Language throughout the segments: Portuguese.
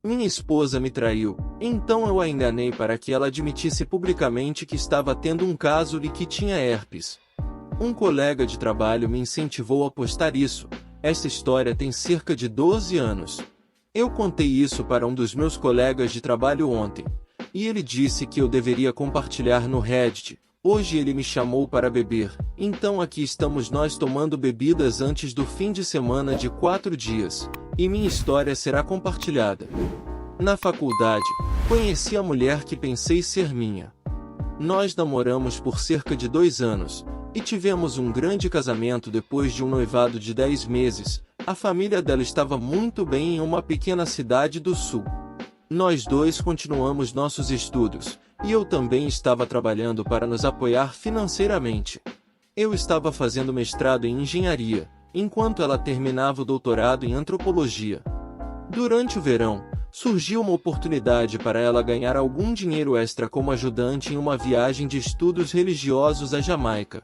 Minha esposa me traiu, então eu a enganei para que ela admitisse publicamente que estava tendo um caso e que tinha herpes. Um colega de trabalho me incentivou a postar isso. Esta história tem cerca de 12 anos. Eu contei isso para um dos meus colegas de trabalho ontem, e ele disse que eu deveria compartilhar no Reddit. Hoje ele me chamou para beber, então aqui estamos nós tomando bebidas antes do fim de semana de 4 dias, e minha história será compartilhada. Na faculdade, conheci a mulher que pensei ser minha. Nós namoramos por cerca de 2 anos, e tivemos um grande casamento depois de um noivado de 10 meses. A família dela estava muito bem em uma pequena cidade do sul. Nós dois continuamos nossos estudos, e eu também estava trabalhando para nos apoiar financeiramente. Eu estava fazendo mestrado em engenharia, enquanto ela terminava o doutorado em antropologia. Durante o verão, surgiu uma oportunidade para ela ganhar algum dinheiro extra como ajudante em uma viagem de estudos religiosos à Jamaica.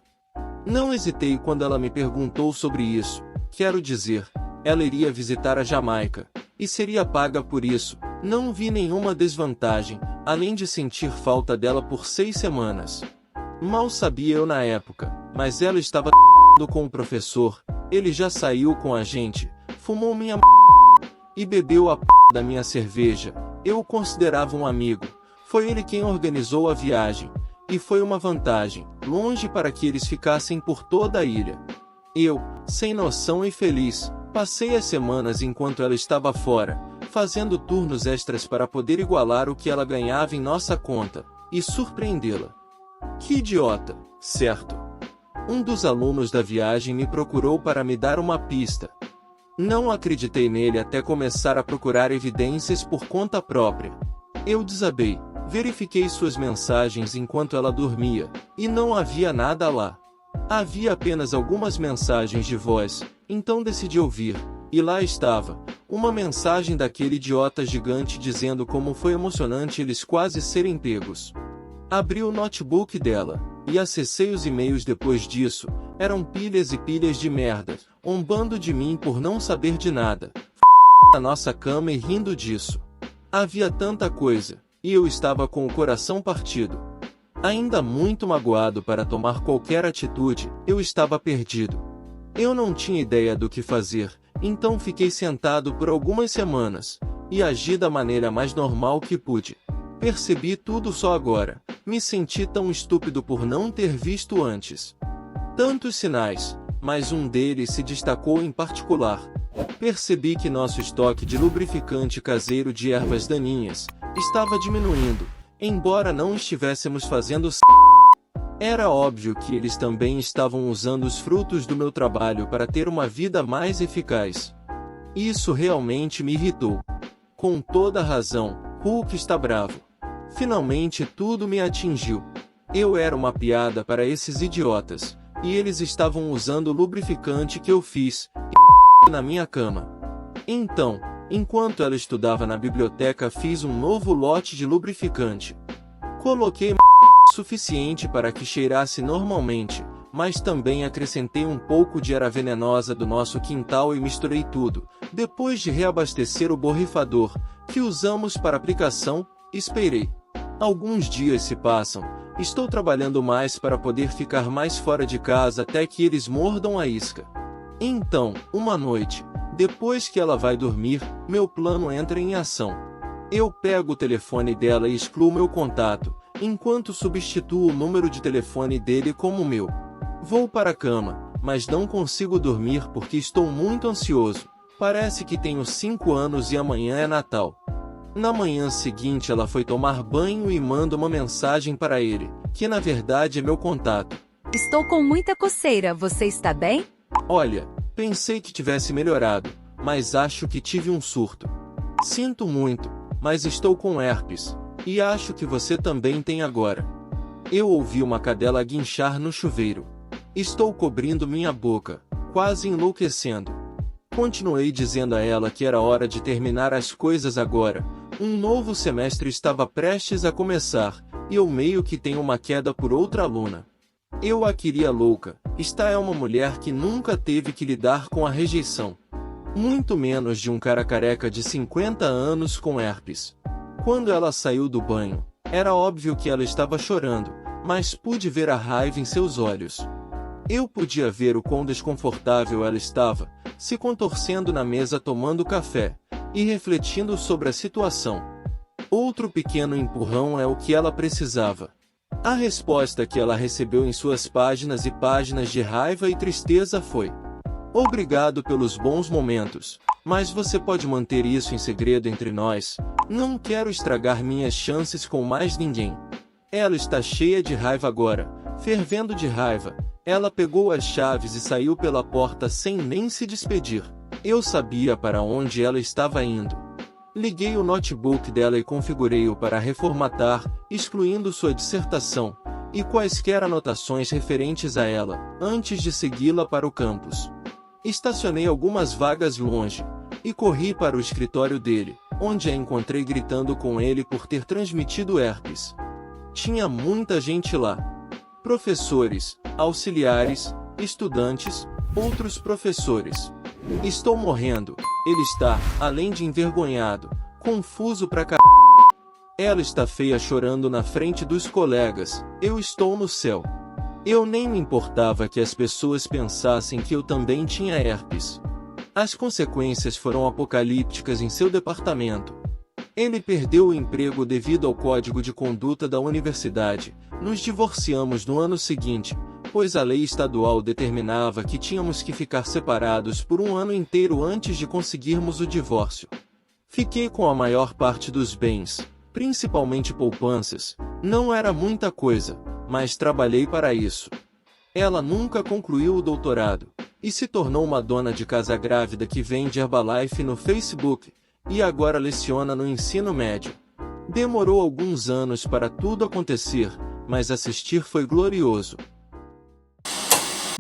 Não hesitei quando ela me perguntou sobre isso. Quero dizer, ela iria visitar a Jamaica, e seria paga por isso. Não vi nenhuma desvantagem, além de sentir falta dela por 6 semanas. Mal sabia eu na época, mas ela estava com o professor, ele já saiu com a gente, fumou minha e bebeu a da minha cerveja. Eu o considerava um amigo. Foi ele quem organizou a viagem, e foi uma vantagem, longe para que eles ficassem por toda a ilha. Eu, sem noção e feliz, passei as semanas enquanto ela estava fora, fazendo turnos extras para poder igualar o que ela ganhava em nossa conta, e surpreendê-la. Que idiota, certo? Um dos alunos da viagem me procurou para me dar uma pista. Não acreditei nele até começar a procurar evidências por conta própria. Eu desabei, verifiquei suas mensagens enquanto ela dormia, e não havia nada lá. Havia apenas algumas mensagens de voz, então decidi ouvir, e lá estava, uma mensagem daquele idiota gigante dizendo como foi emocionante eles quase serem pegos. Abri o notebook dela, e acessei os e-mails depois disso. Eram pilhas e pilhas de merda, zombando de mim por não saber de nada, na nossa cama e rindo disso. Havia tanta coisa, e eu estava com o coração partido. Ainda muito magoado para tomar qualquer atitude, eu estava perdido. Eu não tinha ideia do que fazer, então fiquei sentado por algumas semanas, e agi da maneira mais normal que pude. Percebi tudo só agora, me senti tão estúpido por não ter visto antes. Tantos sinais, mas um deles se destacou em particular. Percebi que nosso estoque de lubrificante caseiro de ervas daninhas estava diminuindo, embora não estivéssemos fazendo Era óbvio que eles também estavam usando os frutos do meu trabalho para ter uma vida mais eficaz. Isso realmente me irritou. Com toda razão, Hulk está bravo. Finalmente tudo me atingiu. Eu era uma piada para esses idiotas, e eles estavam usando o lubrificante que eu fiz na minha cama. Então, enquanto ela estudava na biblioteca, fiz um novo lote de lubrificante. Coloquei suficiente para que cheirasse normalmente, mas também acrescentei um pouco de erva venenosa do nosso quintal e misturei tudo. Depois de reabastecer o borrifador, que usamos para aplicação, esperei. Alguns dias se passam, estou trabalhando mais para poder ficar mais fora de casa até que eles mordam a isca. Então, uma noite, depois que ela vai dormir, meu plano entra em ação. Eu pego o telefone dela e excluo meu contato, enquanto substituo o número de telefone dele como o meu. Vou para a cama, mas não consigo dormir porque estou muito ansioso. Parece que tenho 5 anos e amanhã é Natal. Na manhã seguinte ela foi tomar banho e manda uma mensagem para ele, que na verdade é meu contato. Estou com muita coceira, você está bem? Olha, pensei que tivesse melhorado, mas acho que tive um surto. Sinto muito, mas estou com herpes, e acho que você também tem agora. Eu ouvi uma cadela guinchar no chuveiro. Estou cobrindo minha boca, quase enlouquecendo. Continuei dizendo a ela que era hora de terminar as coisas agora. Um novo semestre estava prestes a começar, e eu meio que tenho uma queda por outra aluna. Eu a queria louca. Esta é uma mulher que nunca teve que lidar com a rejeição. Muito menos de um cara careca de 50 anos com herpes. Quando ela saiu do banho, era óbvio que ela estava chorando, mas pude ver a raiva em seus olhos. Eu podia ver o quão desconfortável ela estava, se contorcendo na mesa tomando café, e refletindo sobre a situação. Outro pequeno empurrão é o que ela precisava. A resposta que ela recebeu em suas páginas e páginas de raiva e tristeza foi: obrigado pelos bons momentos, mas você pode manter isso em segredo entre nós. Não quero estragar minhas chances com mais ninguém. Ela está cheia de raiva agora, fervendo de raiva. Ela pegou as chaves e saiu pela porta sem nem se despedir. Eu sabia para onde ela estava indo. Liguei o notebook dela e configurei-o para reformatar, excluindo sua dissertação e quaisquer anotações referentes a ela, antes de segui-la para o campus. Estacionei algumas vagas longe e corri para o escritório dele, onde a encontrei gritando com ele por ter transmitido herpes. Tinha muita gente lá. Professores, auxiliares, estudantes, outros professores. Estou morrendo. Ele está, além de envergonhado, confuso pra c****. Ela está feia chorando na frente dos colegas. Eu estou no céu. Eu nem me importava que as pessoas pensassem que eu também tinha herpes. As consequências foram apocalípticas em seu departamento. Ele perdeu o emprego devido ao código de conduta da universidade. Nos divorciamos no ano seguinte, pois a lei estadual determinava que tínhamos que ficar separados por um ano inteiro antes de conseguirmos o divórcio. Fiquei com a maior parte dos bens, principalmente poupanças. Não era muita coisa, mas trabalhei para isso. Ela nunca concluiu o doutorado, e se tornou uma dona de casa grávida que vende Herbalife no Facebook, e agora leciona no ensino médio. Demorou alguns anos para tudo acontecer, mas assistir foi glorioso.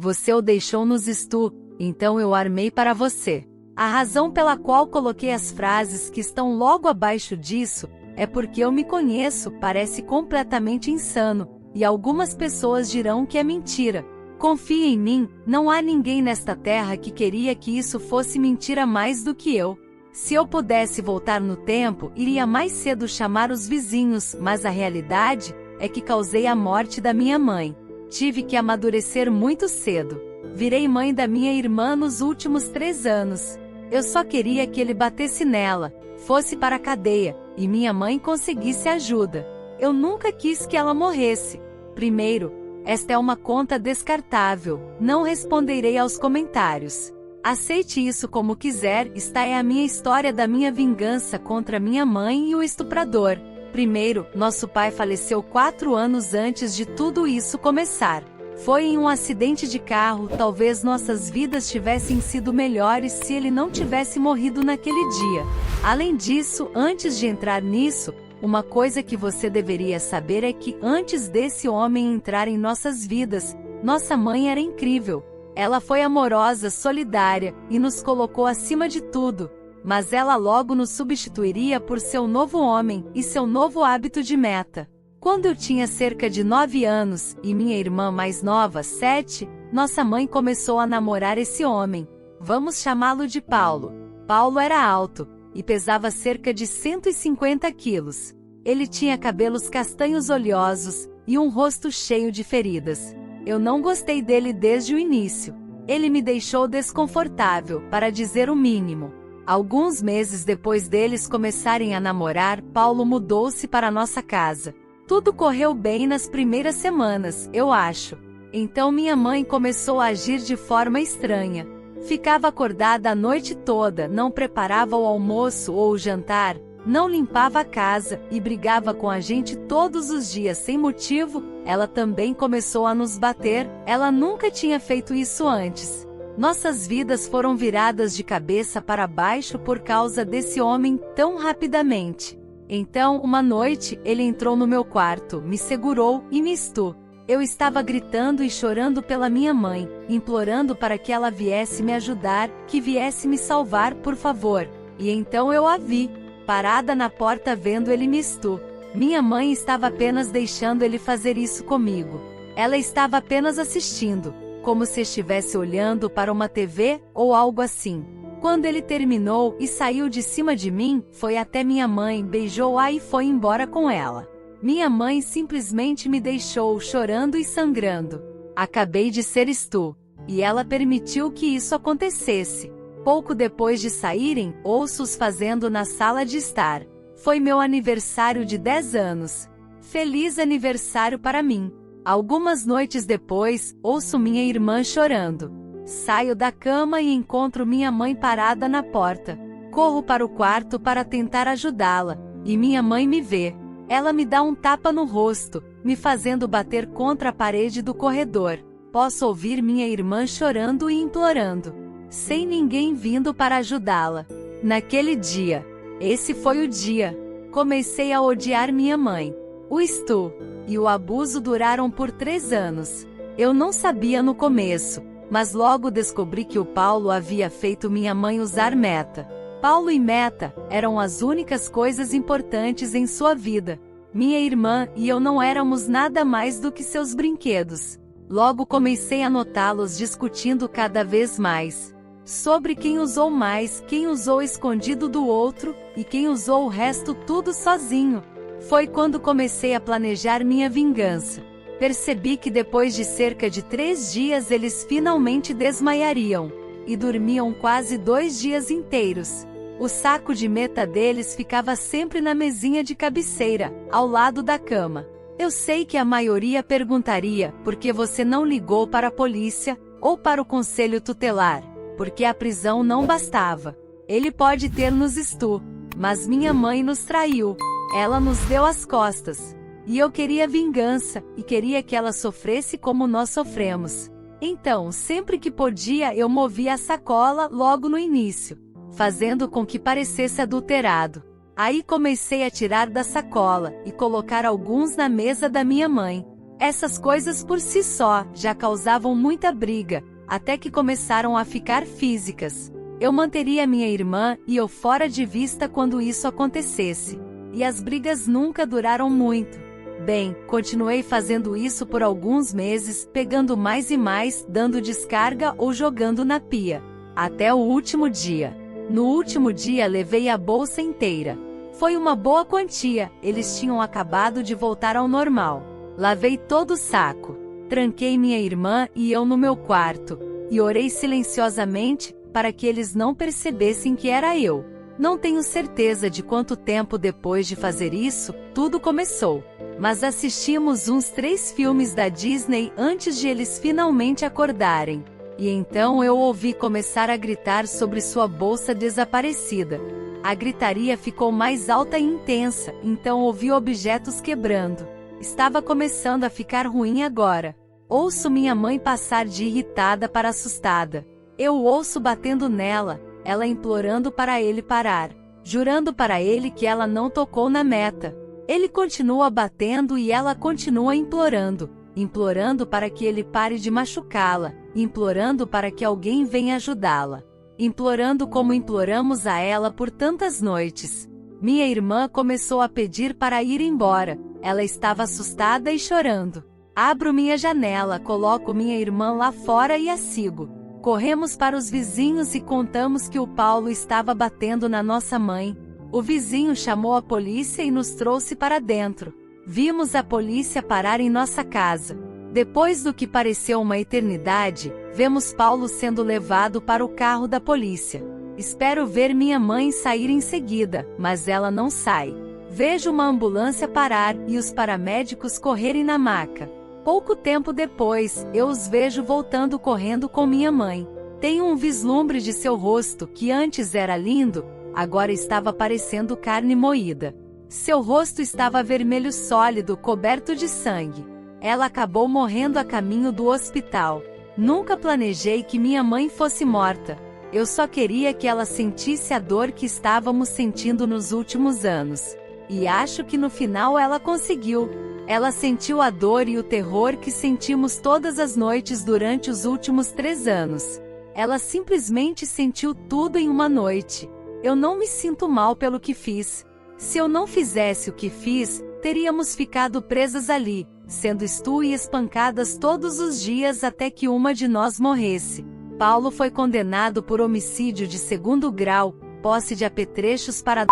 Você o deixou nos estu, então eu armei para você. A razão pela qual coloquei as frases que estão logo abaixo disso é porque eu me conheço, parece completamente insano, e algumas pessoas dirão que é mentira. Confie em mim, não há ninguém nesta terra que queria que isso fosse mentira mais do que eu. Se eu pudesse voltar no tempo, iria mais cedo chamar os vizinhos, mas a realidade é que causei a morte da minha mãe. Tive que amadurecer muito cedo. Virei mãe da minha irmã nos últimos 3 anos. Eu só queria que ele batesse nela, fosse para a cadeia, e minha mãe conseguisse ajuda. Eu nunca quis que ela morresse. Primeiro, esta é uma conta descartável, não responderei aos comentários. Aceite isso como quiser, esta é a minha história da minha vingança contra minha mãe e o estuprador. Primeiro, nosso pai faleceu 4 anos antes de tudo isso começar. Foi em um acidente de carro, talvez nossas vidas tivessem sido melhores se ele não tivesse morrido naquele dia. Além disso, antes de entrar nisso, uma coisa que você deveria saber é que antes desse homem entrar em nossas vidas, nossa mãe era incrível. Ela foi amorosa, solidária, e nos colocou acima de tudo. Mas ela logo nos substituiria por seu novo homem e seu novo hábito de meta. Quando eu tinha cerca de 9 anos, e minha irmã mais nova, 7, nossa mãe começou a namorar esse homem. Vamos chamá-lo de Paulo. Paulo era alto, e pesava cerca de 150 quilos. Ele tinha cabelos castanhos oleosos, e um rosto cheio de feridas. Eu não gostei dele desde o início. Ele me deixou desconfortável, para dizer o mínimo. Alguns meses depois deles começarem a namorar, Paulo mudou-se para nossa casa. Tudo correu bem nas primeiras semanas, eu acho. Então minha mãe começou a agir de forma estranha. Ficava acordada a noite toda, não preparava o almoço ou o jantar, não limpava a casa e brigava com a gente todos os dias sem motivo. Ela também começou a nos bater, ela nunca tinha feito isso antes. Nossas vidas foram viradas de cabeça para baixo por causa desse homem tão rapidamente. Então, uma noite, ele entrou no meu quarto, me segurou e me estou. Eu estava gritando e chorando pela minha mãe, implorando para que ela viesse me ajudar, que viesse me salvar, por favor. E então eu a vi, parada na porta vendo ele me estou. Minha mãe estava apenas deixando ele fazer isso comigo. Ela estava apenas assistindo, como se estivesse olhando para uma TV ou algo assim. Quando ele terminou e saiu de cima de mim, foi até minha mãe, beijou-a e foi embora com ela. Minha mãe simplesmente me deixou chorando e sangrando. Acabei de ser Stu, e ela permitiu que isso acontecesse. Pouco depois de saírem, ouço-os fazendo na sala de estar. Foi meu aniversário de 10 anos. Feliz aniversário para mim. Algumas noites depois, ouço minha irmã chorando. Saio da cama e encontro minha mãe parada na porta. Corro para o quarto para tentar ajudá-la, e minha mãe me vê. Ela me dá um tapa no rosto, me fazendo bater contra a parede do corredor. Posso ouvir minha irmã chorando e implorando, sem ninguém vindo para ajudá-la. Naquele dia, esse foi o dia, comecei a odiar minha mãe. O Stu e o abuso duraram por 3 anos. Eu não sabia no começo, mas logo descobri que o Paulo havia feito minha mãe usar meta. Paulo e meta eram as únicas coisas importantes em sua vida. Minha irmã e eu não éramos nada mais do que seus brinquedos. Logo comecei a notá-los discutindo cada vez mais sobre quem usou mais, quem usou escondido do outro, e quem usou o resto tudo sozinho. Foi quando comecei a planejar minha vingança. Percebi que depois de cerca de 3 dias eles finalmente desmaiariam, e dormiam quase 2 dias inteiros. O saco de meta deles ficava sempre na mesinha de cabeceira, ao lado da cama. Eu sei que a maioria perguntaria por que você não ligou para a polícia, ou para o conselho tutelar, porque a prisão não bastava. Ele pode ter nos Stu, mas minha mãe nos traiu. Ela nos deu as costas. E eu queria vingança, e queria que ela sofresse como nós sofremos. Então, sempre que podia eu movia a sacola logo no início, fazendo com que parecesse adulterado. Aí comecei a tirar da sacola, e colocar alguns na mesa da minha mãe. Essas coisas por si só, já causavam muita briga, até que começaram a ficar físicas. Eu manteria minha irmã e eu fora de vista quando isso acontecesse. E as brigas nunca duraram muito. Bem, continuei fazendo isso por alguns meses, pegando mais e mais, dando descarga ou jogando na pia. Até o último dia. No último dia levei a bolsa inteira. Foi uma boa quantia, eles tinham acabado de voltar ao normal. Lavei todo o saco. Tranquei minha irmã e eu no meu quarto, e orei silenciosamente, para que eles não percebessem que era eu. Não tenho certeza de quanto tempo depois de fazer isso, tudo começou. Mas assistimos uns 3 filmes da Disney antes de eles finalmente acordarem. E então eu ouvi começar a gritar sobre sua bolsa desaparecida. A gritaria ficou mais alta e intensa, então ouvi objetos quebrando. Estava começando a ficar ruim agora. Ouço minha mãe passar de irritada para assustada. Eu ouço batendo nela, ela implorando para ele parar, jurando para ele que ela não tocou na meta. Ele continua batendo e ela continua implorando, implorando para que ele pare de machucá-la, implorando para que alguém venha ajudá-la, implorando como imploramos a ela por tantas noites. Minha irmã começou a pedir para ir embora, ela estava assustada e chorando. Abro minha janela, coloco minha irmã lá fora e a sigo. Corremos para os vizinhos e contamos que o Paulo estava batendo na nossa mãe. O vizinho chamou a polícia e nos trouxe para dentro. Vimos a polícia parar em nossa casa. Depois do que pareceu uma eternidade, vemos Paulo sendo levado para o carro da polícia. Espero ver minha mãe sair em seguida, mas ela não sai. Vejo uma ambulância parar e os paramédicos correrem na maca. Pouco tempo depois, eu os vejo voltando correndo com minha mãe. Tenho um vislumbre de seu rosto que antes era lindo, agora estava parecendo carne moída. Seu rosto estava vermelho sólido, coberto de sangue. Ela acabou morrendo a caminho do hospital. Nunca planejei que minha mãe fosse morta. Eu só queria que ela sentisse a dor que estávamos sentindo nos últimos anos. E acho que no final ela conseguiu. Ela sentiu a dor e o terror que sentimos todas as noites durante os últimos 3 anos. Ela simplesmente sentiu tudo em uma noite. Eu não me sinto mal pelo que fiz. Se eu não fizesse o que fiz, teríamos ficado presas ali, sendo Stu e espancadas todos os dias até que uma de nós morresse. Paulo foi condenado por homicídio de segundo grau, posse de apetrechos para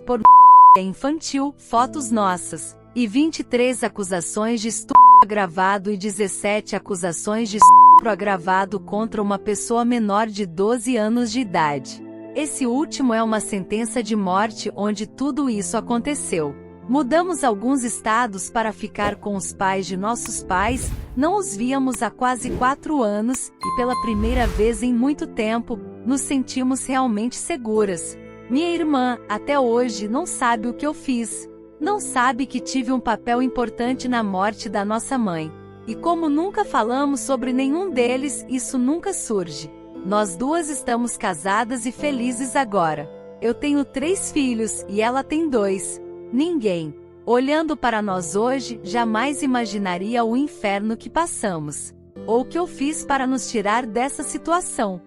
por infantil, fotos nossas, e 23 acusações de estupro agravado e 17 acusações de estupro agravado contra uma pessoa menor de 12 anos de idade. Esse último é uma sentença de morte onde tudo isso aconteceu. Mudamos alguns estados para ficar com os pais de nossos pais, não os víamos há quase 4 anos, e pela primeira vez em muito tempo, nos sentimos realmente seguras. Minha irmã, até hoje, não sabe o que eu fiz. Não sabe que tive um papel importante na morte da nossa mãe. E como nunca falamos sobre nenhum deles, isso nunca surge. Nós duas estamos casadas e felizes agora. Eu tenho 3 filhos e ela tem 2. Ninguém, olhando para nós hoje, jamais imaginaria o inferno que passamos. Ou o que eu fiz para nos tirar dessa situação.